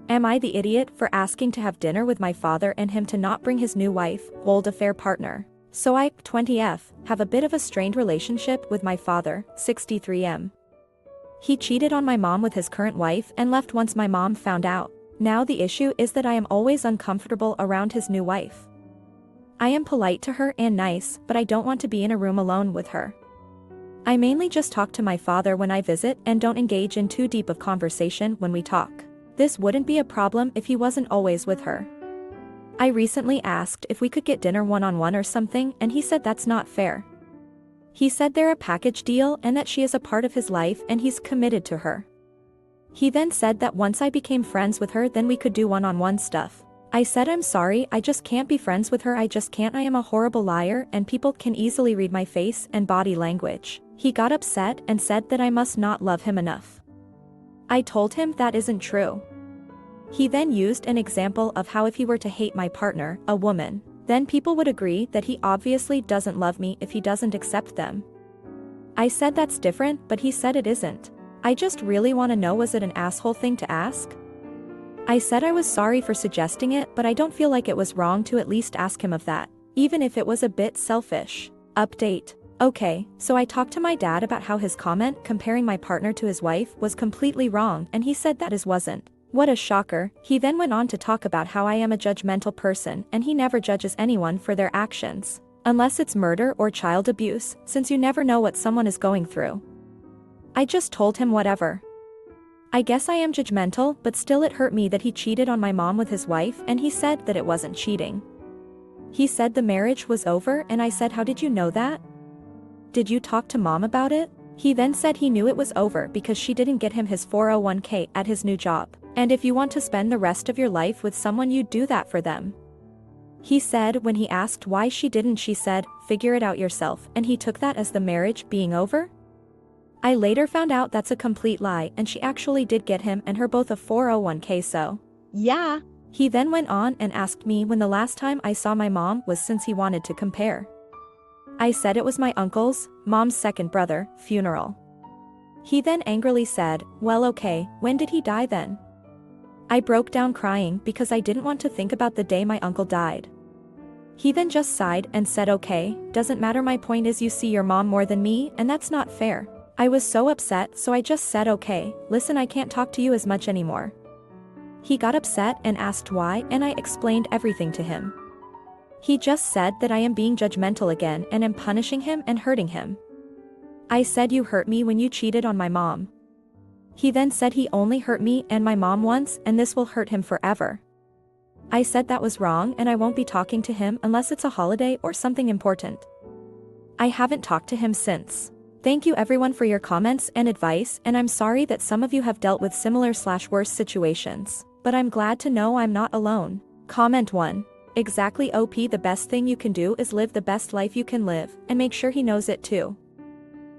Am I the idiot for asking to have dinner with my father and him to not bring his new wife, old affair partner? So I, 20F, have a bit of a strained relationship with my father, 63M. He cheated on my mom with his current wife and left once my mom found out. Now the issue is that I am always uncomfortable around his new wife. I am polite to her and nice, but I don't want to be in a room alone with her. I mainly just talk to my father when I visit and don't engage in too deep of conversation when we talk. This wouldn't be a problem if he wasn't always with her. I recently asked if we could get dinner one-on-one or something and he said that's not fair. He said they're a package deal and that she is a part of his life and he's committed to her. He then said that once I became friends with her then we could do one-on-one stuff. I said I'm sorry, I just can't be friends with her, I just can't, I am a horrible liar and people can easily read my face and body language. He got upset and said that I must not love him enough. I told him that isn't true. He then used an example of how if he were to hate my partner, a woman, then people would agree that he obviously doesn't love me if he doesn't accept them. I said that's different, but he said it isn't. I just really want to know, was it an asshole thing to ask? I said I was sorry for suggesting it, but I don't feel like it was wrong to at least ask him of that, even if it was a bit selfish. Update. Okay, so I talked to my dad about how his comment comparing my partner to his wife was completely wrong and he said that wasn't. What a shocker. He then went on to talk about how I am a judgmental person and he never judges anyone for their actions, unless it's murder or child abuse, since you never know what someone is going through. I just told him whatever. I guess I am judgmental, but still it hurt me that he cheated on my mom with his wife and he said that it wasn't cheating. He said the marriage was over and I said, how did you know that? Did you talk to mom about it? He then said he knew it was over because she didn't get him his 401k at his new job, and if you want to spend the rest of your life with someone you do that for them. He said when he asked why she didn't, she said, figure it out yourself, and he took that as the marriage being over? I later found out that's a complete lie and she actually did get him and her both a 401k, so yeah. He then went on and asked me when the last time I saw my mom was, since he wanted to compare. I said it was my uncle's, mom's second brother, funeral. He then angrily said, well okay, when did he die then? I broke down crying because I didn't want to think about the day my uncle died. He then just sighed and said, okay, doesn't matter, my point is you see your mom more than me and that's not fair. I was so upset, so I just said, okay, listen, I can't talk to you as much anymore. He got upset and asked why and I explained everything to him. He just said that I am being judgmental again and am punishing him and hurting him. I said you hurt me when you cheated on my mom. He then said he only hurt me and my mom once and this will hurt him forever. I said that was wrong and I won't be talking to him unless it's a holiday or something important. I haven't talked to him since. Thank you everyone for your comments and advice, and I'm sorry that some of you have dealt with similar/worse situations, but I'm glad to know I'm not alone. Comment 1. Exactly, OP, the best thing you can do is live the best life you can live, and make sure he knows it too.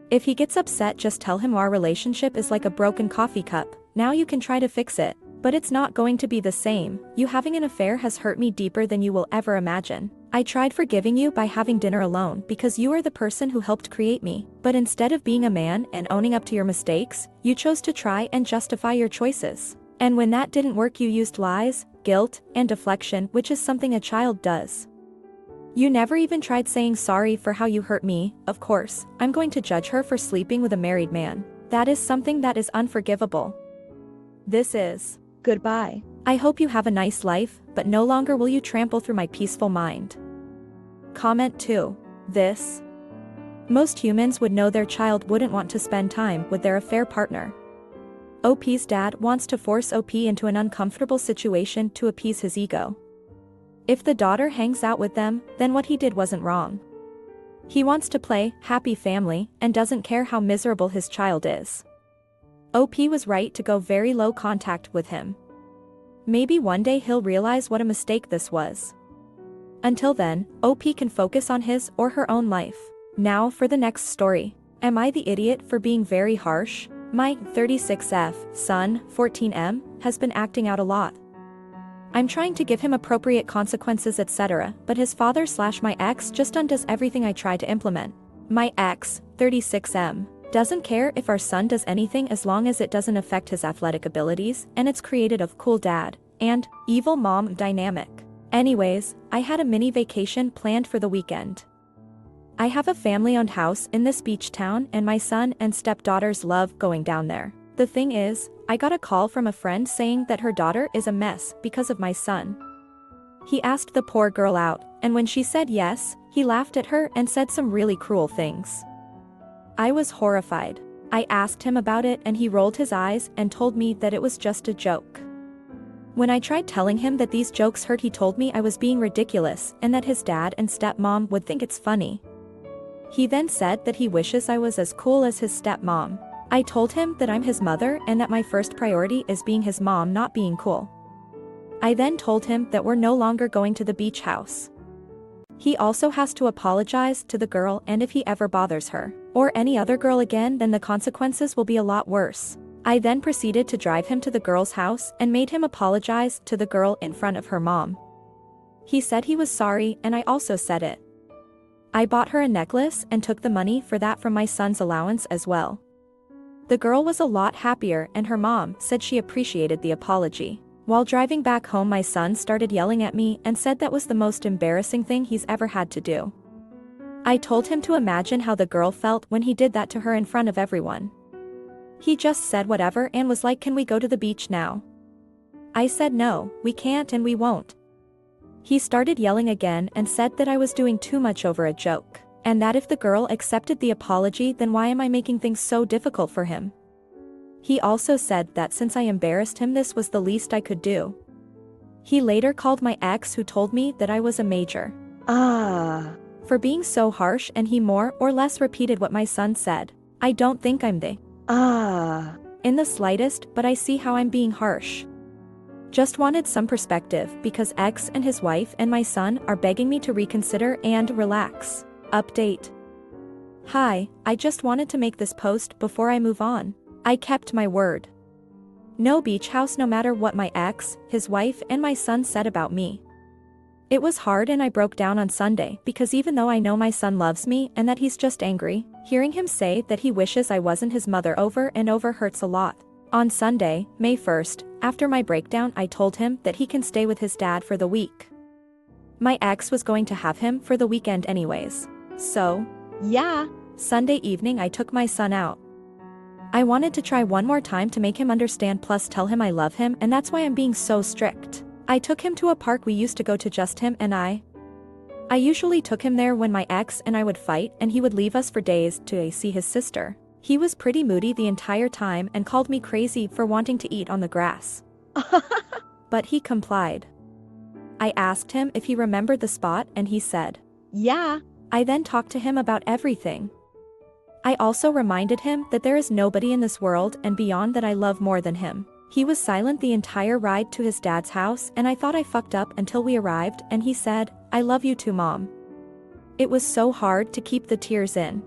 If he gets upset, just tell him our relationship is like a broken coffee cup, now you can try to fix it, but it's not going to be the same. You having an affair has hurt me deeper than you will ever imagine. I tried forgiving you by having dinner alone because you are the person who helped create me, but instead of being a man and owning up to your mistakes, you chose to try and justify your choices. And when that didn't work, you used lies, guilt, and deflection, which is something a child does. You never even tried saying sorry for how you hurt me. Of course, I'm going to judge her for sleeping with a married man. That is something that is unforgivable. This is goodbye. I hope you have a nice life, but no longer will you trample through my peaceful mind. Comment 2. This. Most humans would know their child wouldn't want to spend time with their affair partner. OP's dad wants to force OP into an uncomfortable situation to appease his ego. If the daughter hangs out with them, then what he did wasn't wrong. He wants to play happy family and doesn't care how miserable his child is. OP was right to go very low contact with him. Maybe one day he'll realize what a mistake this was. Until then, OP can focus on his or her own life. Now for the next story. Am I the idiot for being very harsh? My 36F son, 14M, has been acting out a lot. I'm trying to give him appropriate consequences, etc., but his father/my ex just undoes everything I try to implement. My ex, 36M, Doesn't care if our son does anything as long as it doesn't affect his athletic abilities, and it's created of cool dad and evil mom dynamic. Anyways, I had a mini vacation planned for the weekend. I have a family-owned house in this beach town and my son and stepdaughters love going down there. The thing is, I got a call from a friend saying that her daughter is a mess because of my son. He asked the poor girl out, and when she said yes, he laughed at her and said some really cruel things. I was horrified. I asked him about it and he rolled his eyes and told me that it was just a joke. When I tried telling him that these jokes hurt, he told me I was being ridiculous and that his dad and stepmom would think it's funny. He then said that he wishes I was as cool as his stepmom. I told him that I'm his mother and that my first priority is being his mom, not being cool. I then told him that we're no longer going to the beach house. He also has to apologize to the girl, and if he ever bothers her or any other girl again, then the consequences will be a lot worse. I then proceeded to drive him to the girl's house and made him apologize to the girl in front of her mom. He said he was sorry and I also said it. I bought her a necklace and took the money for that from my son's allowance as well. The girl was a lot happier and her mom said she appreciated the apology. While driving back home, my son started yelling at me and said that was the most embarrassing thing he's ever had to do. I told him to imagine how the girl felt when he did that to her in front of everyone. He just said whatever and was like, "Can we go to the beach now?" I said no, we can't and we won't. He started yelling again and said that I was doing too much over a joke, and that if the girl accepted the apology, then why am I making things so difficult for him? He also said that since I embarrassed him, this was the least I could do. He later called my ex, who told me that I was a major for being so harsh, and he more or less repeated what my son said. I don't think I'm the in the slightest, but I see how I'm being harsh. Just wanted some perspective because X and his wife and my son are begging me to reconsider and relax. Update. Hi, I just wanted to make this post before I move on. I kept my word. No beach house, no matter what my ex, his wife and my son said about me. It was hard and I broke down on Sunday because even though I know my son loves me and that he's just angry, hearing him say that he wishes I wasn't his mother over and over hurts a lot. On Sunday, May 1st, after my breakdown, I told him that he can stay with his dad for the week. My ex was going to have him for the weekend anyways. So, yeah. Sunday evening I took my son out. I wanted to try one more time to make him understand plus tell him I love him, and that's why I'm being so strict. I took him to a park we used to go to, just him and I. I usually took him there when my ex and I would fight and he would leave us for days to see his sister. He was pretty moody the entire time and called me crazy for wanting to eat on the grass. But he complied. I asked him if he remembered the spot and he said, yeah. I then talked to him about everything. I also reminded him that there is nobody in this world and beyond that I love more than him. He was silent the entire ride to his dad's house, and I thought I fucked up until we arrived and he said, "I love you too, Mom." It was so hard to keep the tears in.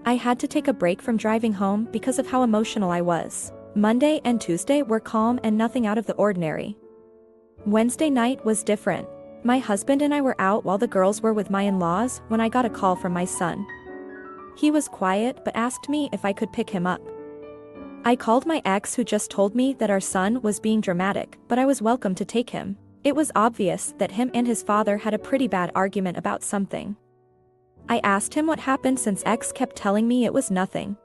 I had to take a break from driving home because of how emotional I was. Monday and Tuesday were calm and nothing out of the ordinary. Wednesday night was different. My husband and I were out while the girls were with my in-laws when I got a call from my son. He was quiet but asked me if I could pick him up. I called my ex, who just told me that our son was being dramatic, but I was welcome to take him. It was obvious that him and his father had a pretty bad argument about something. I asked him what happened since ex kept telling me it was nothing.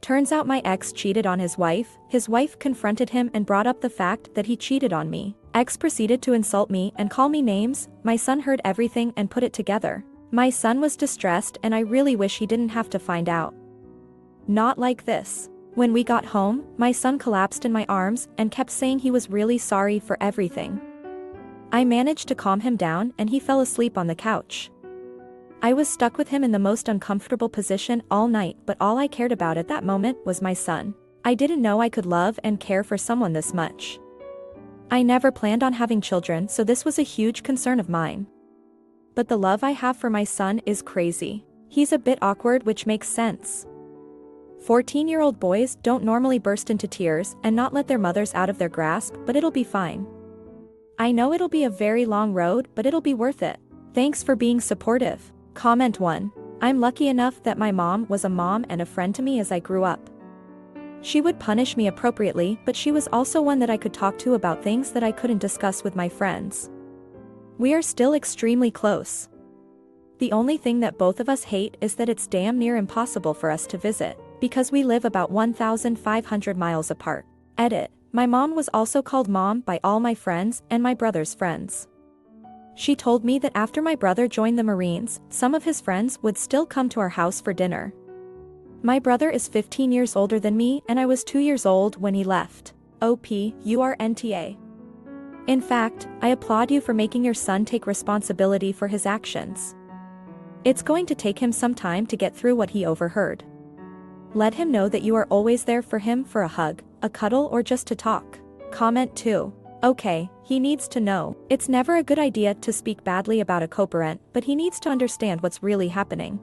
Turns out my ex cheated on his wife. His wife confronted him and brought up the fact that he cheated on me. Ex proceeded to insult me and call me names. My son heard everything and put it together. My son was distressed and I really wish he didn't have to find out. Not like this. When we got home, my son collapsed in my arms and kept saying he was really sorry for everything. I managed to calm him down and he fell asleep on the couch. I was stuck with him in the most uncomfortable position all night, but all I cared about at that moment was my son. I didn't know I could love and care for someone this much. I never planned on having children, so this was a huge concern of mine. But the love I have for my son is crazy. He's a bit awkward, which makes sense. 14-year-old boys don't normally burst into tears and not let their mothers out of their grasp, but it'll be fine. I know it'll be a very long road, but it'll be worth it. Thanks for being supportive. Comment 1. I'm lucky enough that my mom was a mom and a friend to me as I grew up. She would punish me appropriately, but she was also one that I could talk to about things that I couldn't discuss with my friends. We are still extremely close. The only thing that both of us hate is that it's damn near impossible for us to visit, because we live about 1,500 miles apart. Edit. My mom was also called Mom by all my friends and my brother's friends. She told me that after my brother joined the Marines, some of his friends would still come to our house for dinner. My brother is 15 years older than me and I was 2 years old when he left. OP, you are NTA. In fact, I applaud you for making your son take responsibility for his actions. It's going to take him some time to get through what he overheard. Let him know that you are always there for him for a hug, a cuddle, or just to talk. Comment 2. Okay, he needs to know. It's never a good idea to speak badly about a co-parent, but he needs to understand what's really happening.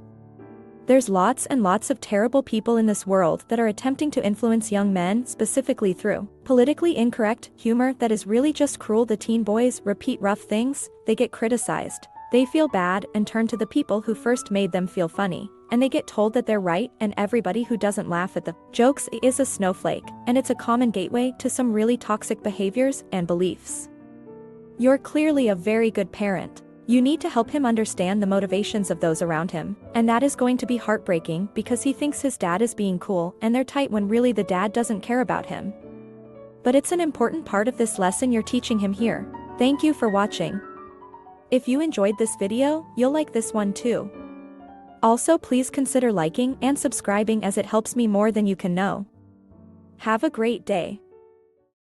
There's lots and lots of terrible people in this world that are attempting to influence young men specifically through politically incorrect humor that is really just cruel. The teen boys repeat rough things, they get criticized, they feel bad and turn to the people who first made them feel funny, and they get told that they're right, and everybody who doesn't laugh at the jokes is a snowflake, and it's a common gateway to some really toxic behaviors and beliefs. You're clearly a very good parent. You need to help him understand the motivations of those around him, and that is going to be heartbreaking because he thinks his dad is being cool and they're tight when really the dad doesn't care about him. But it's an important part of this lesson you're teaching him here. Thank you for watching. If you enjoyed this video, you'll like this one too. Also, please consider liking and subscribing as it helps me more than you can know. Have a great day.